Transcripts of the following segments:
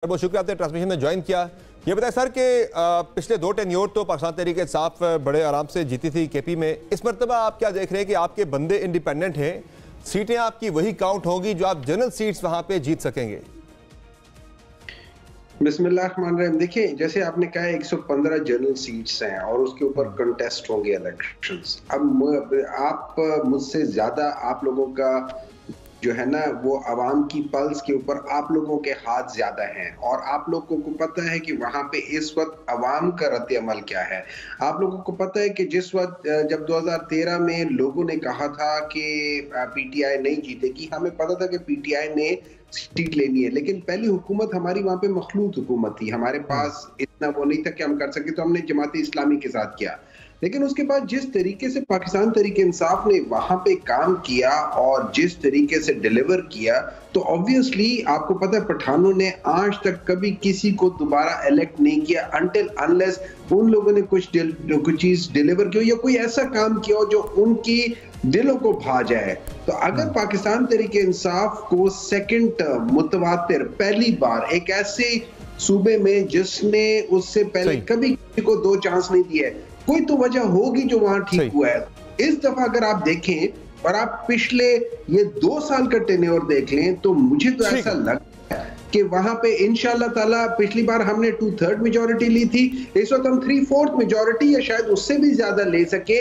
बहुत शुक्रिया आपने ट्रांसमिशन में ज्वाइन किया। ये बताएं सर कि पिछले 2 टेन्योर तो पाकिस्तान तहरीक इंसाफ बड़े आराम से जीती थी केपी में। इस मरतबा आप क्या देख रहे हैं कि आपके बंदे इंडिपेंडेंट हैं, सीटें आपकी वही काउंट होंगी जो आप जनरल सीट्स वहां पे जीत सकेंगे? बिस्मिल्लाहिर्रहमानिर्रहीम। देखिए, जैसे आपने कहा 115 जनरल सीट्स हैं और उसके ऊपर कंटेस्ट होंगे इलेक्शंस। अब आप मुझसे ज्यादा, आप लोगों का जो है ना वो अवाम की पल्स के ऊपर आप लोगों के हाथ ज्यादा हैं और आप लोगों को पता है कि वहां पे इस वक्त अवाम का रद्द अमल क्या है। आप लोगों को पता है कि जिस वक्त जब 2013 में लोगों ने कहा था कि पीटीआई नहीं जीतेगी, हमें पता था कि पीटीआई ने सीट लेनी है, लेकिन पहली हुकूमत हमारी वहां पे मखलूत हुकूमत थी, हमारे पास इतना वो नहीं था कि हम कर सके, तो हमने जमात इस्लामी के साथ किया। लेकिन उसके बाद जिस तरीके से पाकिस्तान तहरीक इंसाफ ने वहां पे काम किया और जिस तरीके से डिलीवर किया, तो ऑब्वियसली आपको पता है पठानों ने आज तक कभी किसी को दोबारा इलेक्ट नहीं किया अनटिल अनलेस उन लोगों ने कुछ चीज डिलीवर की हो या कोई ऐसा काम किया हो जो उनकी दिलों को भा जाए। तो अगर पाकिस्तान तहरीक इंसाफ को सेकंड टर्म मुतवातिर पहली बार एक ऐसे सूबे में जिसने उससे पहले कभी किसी को 2 चांस नहीं दिए, कोई तो वजह होगी जो वहां ठीक हुआ है। इस दफा अगर आप देखें और आप पिछले ये 2 साल का टेन्योर देख लें, तो मुझे तो ऐसा लगता है कि वहां पे इंशाल्लाह ताला, पिछली बार हमने 2/3 मेजॉरिटी ली थी, इस वक्त हम 3/4 मेजॉरिटी या शायद उससे भी ज्यादा ले सके।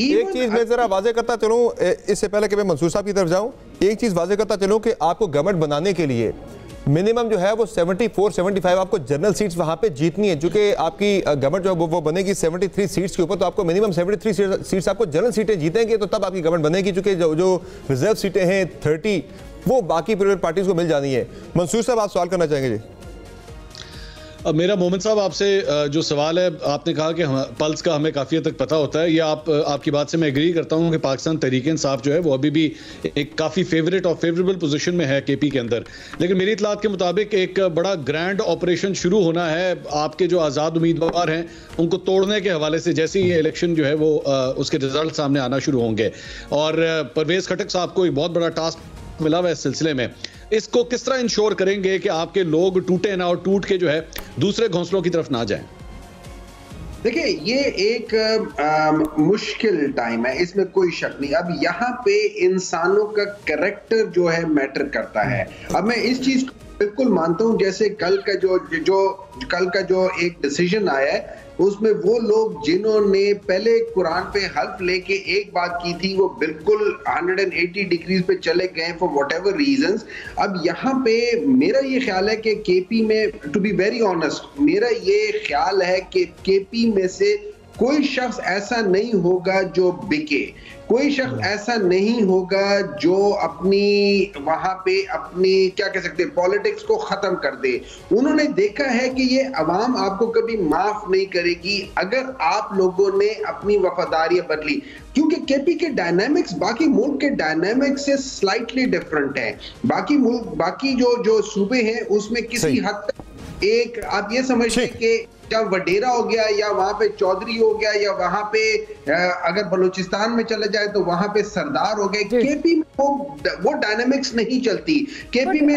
एक चीज मैं जरा वाजे करता चलूं, इससे पहले कि मैं मंसूर साहब की तरफ जाऊं, एक चीज वाजे करता चलूं कि आपको गवर्नमेंट बनाने के लिए मिनिमम जो है वो 74-75 आपको जनरल सीट्स वहां पे जीतनी है। चूंकि आपकी गवर्नमेंट जो वो बनेगी 73 सीट्स के ऊपर, तो आपको मिनिमम 73 सीट्स आपको जनरल सीटें जीतेंगे तो तब आपकी गवर्नमेंट बनेगी। चूंकि जो रिजर्व सीटें हैं 30 वो बाकी पार्टीज को मिल जानी है। मंसूर साहब, आप सवाल करना चाहेंगे? जी अब मेरा मोमिन साहब आपसे जो सवाल है, आपने कहा कि पल्स का हमें काफ़ी हद तक पता होता है। ये आपकी बात से मैं एग्री करता हूँ कि पाकिस्तान तहरीक इंसाफ जो है वो अभी भी एक काफ़ी फेवरेट और फेवरेबल पोजीशन में है केपी के अंदर। लेकिन मेरी इतलात के मुताबिक एक बड़ा ग्रैंड ऑपरेशन शुरू होना है आपके जो आज़ाद उम्मीदवार हैं उनको तोड़ने के हवाले से, जैसे ही ये इलेक्शन जो है वो उसके रिजल्ट सामने आना शुरू होंगे। और परवेज़ खटक साहब को एक बहुत बड़ा टास्क मिला हुआ है इस सिलसिले में। इसको किस तरह इंश्योर करेंगे कि आपके लोग टूटे ना और टूट के जो है दूसरे घोंसलों की तरफ ना जाएं? देखिए, ये एक मुश्किल टाइम है, इसमें कोई शक नहीं। अब यहाँ पे इंसानों का कैरेक्टर जो है मैटर करता है। अब मैं इस चीज को बिल्कुल मानता हूँ, जैसे कल का जो एक डिसीजन आया है उसमें वो लोग जिन्होंने पहले कुरान पे हल्फ लेके एक बात की थी वो बिल्कुल 180 डिग्रीज पे चले गए फॉर व्हाटएवर रीजंस। अब यहाँ पे मेरा ये ख्याल है कि केपी में, टू बी वेरी ऑनेस्ट, मेरा ये ख्याल है कि केपी में से कोई शख्स ऐसा नहीं होगा जो बिके, कोई शख्स ऐसा नहीं होगा जो अपनी वहां पे अपनी क्या कह सकते हैं पॉलिटिक्स को खत्म कर दे। उन्होंने देखा है कि ये अवाम आपको कभी माफ नहीं करेगी अगर आप लोगों ने अपनी वफादारियां बदली, क्योंकि केपी के डायनामिक्स बाकी मुल्क के डायनामिक्स से स्लाइटली डिफरेंट है। बाकी जो सूबे हैं उसमें किसी हद तक एक आप ये समझिए कि जब वडेरा हो गया या वहां पे चौधरी हो गया या वहां पे अगर बलूचिस्तान में चला जाए तो वहां पे सरदार हो गए। केपी में वो डायनामिक्स नहीं चलती। केपी में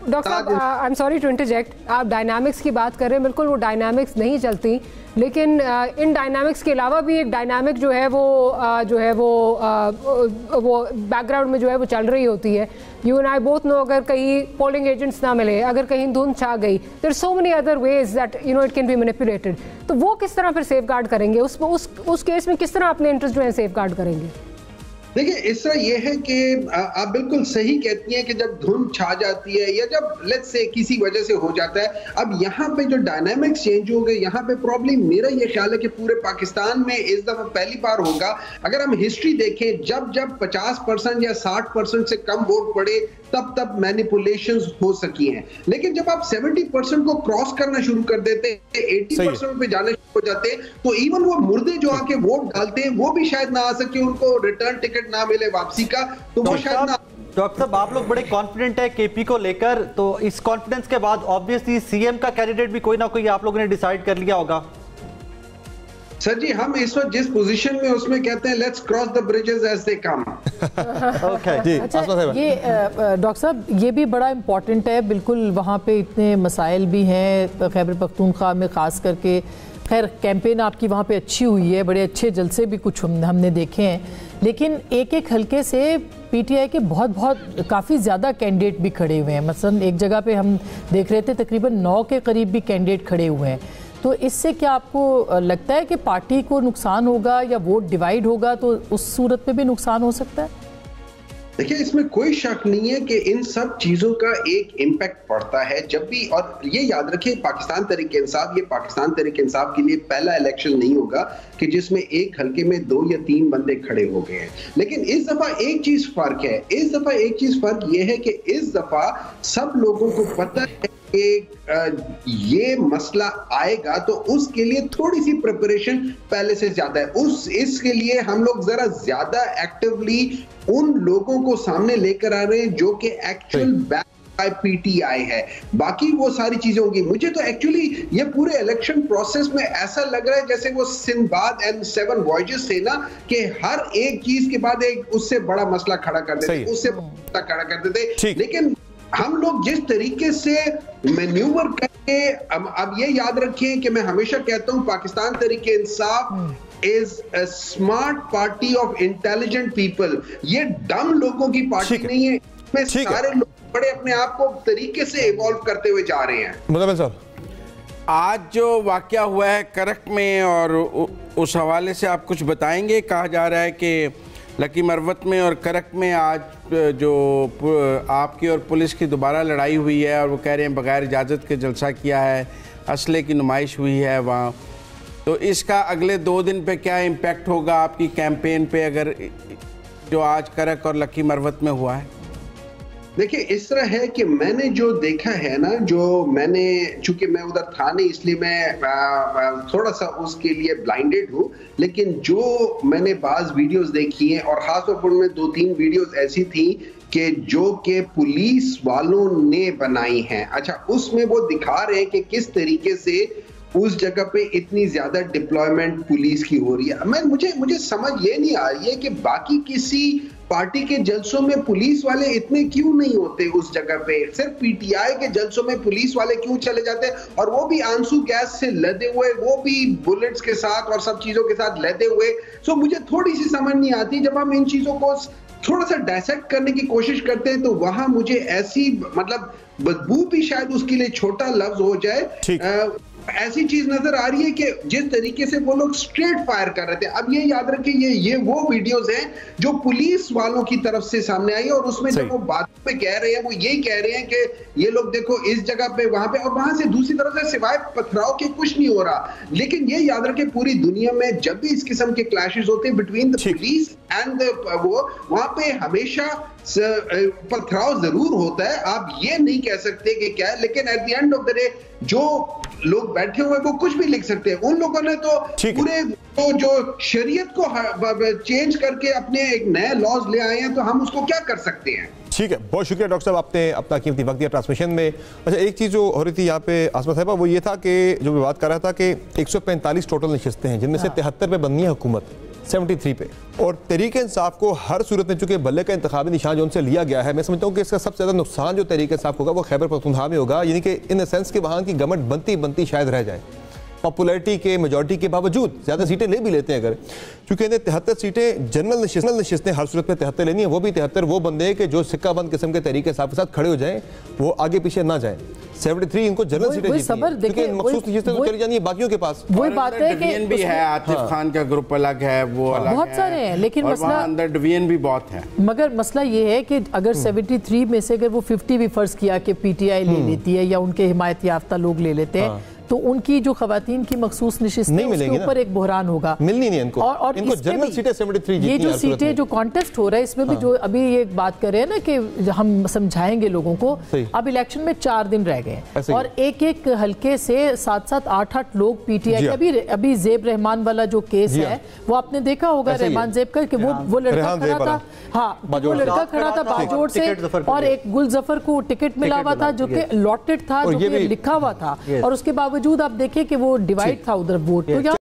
डॉक्टर साहब, I am sorry to interject, आप डायनामिक्स की बात कर रहे हैं, बिल्कुल वो डायनामिक्स नहीं चलती, लेकिन इन डायनामिक्स के अलावा भी एक डायनामिक जो है वो बैकग्राउंड में जो है वो चल रही होती है। You and I both know, अगर कहीं पोलिंग एजेंट्स ना मिले, अगर कहीं धुंध छा गई, there so many other ways that you know it can be manipulated. तो वो किस तरह फिर सेफ गार्ड करेंगे? उस केस में किस तरह अपने इंटरेस्ट जो है सेफ गार्ड करेंगे? देखिए, इस तरह यह है कि आप बिल्कुल सही कहती हैं कि जब धुंध छा जाती है या जब लेट्स से किसी वजह से हो जाता है, अब यहाँ पे जो डायनामिक्स चेंज हो गए, यहाँ पे प्रॉब्लम मेरा ये ख्याल है कि पूरे पाकिस्तान में इस दफा पहली बार होगा। अगर हम हिस्ट्री देखें, जब 50% या 60% से कम वोट पड़े तब मैनिपुलेशंस हो सकी हैं, लेकिन जब आप 70% को क्रॉस करना शुरू कर देते, 80% पे जाने शुरू हो जाते, तो इवन वो मुर्दे जो आके वोट डालते हैं वो भी शायद ना आ सके, उनको रिटर्न टिकट ना मिले वापसी का, तो वो शायद ना। डॉक्टर साहब, आप लोग बड़े कॉन्फिडेंट है केपी को लेकर, तो इस कॉन्फिडेंस के बाद ऑब्वियसली सीएम का कैंडिडेट भी कोई ना कोई आप लोगों ने डिसाइड कर लिया होगा? सर जी, हम इस वक्त जिस पोजीशन में उसमें कहते हैं let's cross the bridges as they come. अच्छा, ये डॉक्टर साहब ये भी बड़ा इम्पोर्टेंट है, बिल्कुल वहाँ पे इतने मसाइल भी हैं खैबर पख्तूनख्वा में ख़ास करके। खैर कैंपेन आपकी वहाँ पे अच्छी हुई है, बड़े अच्छे जलसे भी कुछ हमने देखे हैं, लेकिन एक एक हलके से पीटीआई के बहुत काफ़ी ज़्यादा कैंडिडेट भी खड़े हुए हैं। मसलन एक जगह पे हम देख रहे थे तकरीबन 9 के करीब भी कैंडिडेट खड़े हुए हैं। तो इससे क्या आपको लगता है कि पार्टी को नुकसान होगा या वोट डिवाइड होगा, तो उस सूरत में भी नुकसान हो सकता है? देखिए, इसमें कोई शक नहीं है कि इन सब चीजों का एक इम्पैक्ट पड़ता है जब भी, और ये याद रखिए पाकिस्तान तहरीक इंसाफ, ये पाकिस्तान तहरीक इंसाफ के लिए पहला इलेक्शन नहीं होगा कि जिसमें एक हलके में 2 या 3 बंदे खड़े हो गए हैं। लेकिन इस दफा एक चीज फर्क है, इस दफा एक चीज फर्क ये है कि इस दफा सब लोगों को पता है कि ये मसला आएगा, तो उसके लिए थोड़ी सी प्रिपरेशन पहले से ज्यादा है। इसके लिए हम लोग जरा ज्यादा एक्टिवली उन लोगों को सामने लेकर आ रहे हैं जो कि एक्चुअल बैक बाय पीटीआई है। बाकी वो सारी चीजें होंगी। मुझे तो एक्चुअली ये पूरे इलेक्शन प्रोसेस में ऐसा लग रहा है जैसे वो सिंदबाद एंड 7 वॉयजेस थे ना, कि हर एक चीज के बाद एक उससे बड़ा मसला खड़ा कर देते, उससे बड़ा खड़ा कर देते। लेकिन हम लोग जिस तरीके से मैन्यूवर करके, अब ये याद रखें कि मैं हमेशा कहता हूं Pakistan Tehreek Insaf is a smart party of intelligent people. ये डम लोगों की पार्टी नहीं है, इसमें सारे लोग बड़े अपने आप को तरीके से इवॉल्व करते हुए जा रहे हैं। मुदब्बिर साहब, आज जो वाकया हुआ है करक में, और उस हवाले से आप कुछ बताएंगे? कहा जा रहा है कि लकी मरवत में और करक में आज जो आपकी और पुलिस की दोबारा लड़ाई हुई है, और वो कह रहे हैं बगैर इजाज़त के जलसा किया है, असले की नुमाइश हुई है वहाँ। तो इसका अगले 2 दिन पे क्या इम्पैक्ट होगा आपकी कैंपेन पे, अगर जो आज करक और लकी मरवत में हुआ है? देखिए, इस तरह है कि मैंने जो देखा है ना, जो मैंने, चूंकि मैं उधर था नहीं इसलिए मैं थोड़ा सा उसके लिए ब्लाइंडेड हूँ, लेकिन जो मैंने बाज वीडियोस देखी हैं, और खासतौर पर उनमें 2-3 वीडियोस ऐसी थी कि जो कि पुलिस वालों ने बनाई हैं। अच्छा, उसमें वो दिखा रहे हैं कि किस तरीके से उस जगह पे इतनी ज्यादा डिप्लॉयमेंट पुलिस की हो रही है। मुझे समझ ये नहीं आ रही है कि बाकी किसी पार्टी के जलसों में पुलिस वाले इतने क्यों नहीं होते उस जगह पे, सिर्फ पीटीआई के जलसों में पुलिस वाले क्यों चले जाते हैं, और वो भी आंसू गैस से लदे हुए, वो भी बुलेट्स के साथ और सब चीजों के साथ लदे हुए। सो मुझे थोड़ी सी समझ नहीं आती। जब हम इन चीजों को थोड़ा सा डायसेक्ट करने की कोशिश करते हैं तो वहां मुझे ऐसी, मतलब बदबू भी शायद उसके लिए छोटा लफ्ज हो जाए, ऐसी चीज नजर आ रही है कि जिस तरीके से वो लोग स्ट्रेट फायर कर रहे थे। अब ये याद रखें, ये वो वीडियोस हैं जो पुलिस वालों की तरफ से सामने आई है, और उसमें जब वो बातों पे कह रहे हैं, वो यही कह रहे हैं कि ये लोग देखो इस जगह पे, वहां पे, और वहां से दूसरी तरफ से सिवाय पथराव के कुछ नहीं हो रहा। लेकिन ये याद रखें, पूरी दुनिया में जब भी इस किस्म के क्लैशेस होते हैं बिटवीन द पुलिस एंड वो, वहां पे हमेशा पथराव जरूर होता है। आप ये नहीं कह सकते कि क्या है, लेकिन at the end of the day जो लोग बैठे हुए वो कुछ भी लिख सकते हैं। उन लोगों ने तो पूरे जो शरीयत को चेंज करके अपने एक नए लॉज ले आए हैं, तो हम उसको क्या कर सकते हैं? ठीक है, बहुत शुक्रिया डॉक्टर साहब, आपने अपना कीमती वक्त दिया ट्रांसमिशन में। अच्छा, एक चीज़ जो हो रही थी यहाँ पे आसमा साहिबा, वो ये था कि जो मैं बात कर रहा था कि 145 टोटल नशिस्तें हैं, जिनमें से 73 पे बननी है हुकूमत, 73 पे, और तहरीक इंसाफ को हर सूरत में चूंकि बल्ले का इंतखाबी निशान जो उनसे लिया गया है, मैं समझता हूँ कि इसका सबसे ज़्यादा नुकसान जो तहरीक इंसाफ होगा वो खैबर पख्तूनख्वा में होगा, यानी कि इन द सेंस कि वहाँ की गवर्नमेंट बनती शायद रह जाए, पॉपुलैरिटी के, मेजॉरिटी के बावजूद। ज़्यादा सीटें ले भी लेते हैं अगर, क्योंकि इन्हें 73 सीटें जनरल नशिस्तें हर सूरत में 73 लेनी है, वो भी 73 वो बंदे हैं कि जो सिक्का बंद किस्म के तरीके के साथ खड़े हो जाएं, वो आगे पीछे ना जाएं। 73 इनको जनरल सीटें जीतनी है, क्योंकि मखसूस नशिस्तें तो चली जानी है बाकियों के पास। वही बात है कि भी है, आतिफ खान का ग्रुप अलग है, वो अलग बहुत सारे हैं, लेकिन मसला अंदर डिवीजन भी बहुत है। मगर मसला ये है कि अगर 73 में से अगर वो 50 भी फर्ज किया कि पीटीआई ले लेती है या उनके हिमायत याफ्ता लोग ले लेते हैं, तो उनकी जो खवातीन की मखसूस नशिस्तें उसके ऊपर एक बहरान होगा, मिलनी नहीं इनको, और इनको जनरल सीटें 73 ये जो सीटें जो कॉन्टेस्ट हो रहा है इसमें भी जो अभी ये बात कर रहे हैं ना कि हम समझाएंगे लोगों को, अब इलेक्शन में 4 दिन रह गए और एक एक हल्के से 7-7, 8-8 लोग पीटीआई, अभी जेब रहमान वाला जो केस है वो आपने देखा होगा, रहमान जेब का, कि वो लड़का खड़ा था, हाँ वो लड़का खड़ा था बाजोड़ से, और एक गुल जफर को टिकट मिला हुआ था जो कि अलॉटेड था, जो कि लिखा हुआ था, और उसके बावजूद आप देखें कि वो डिवाइड था उधर वोट। तो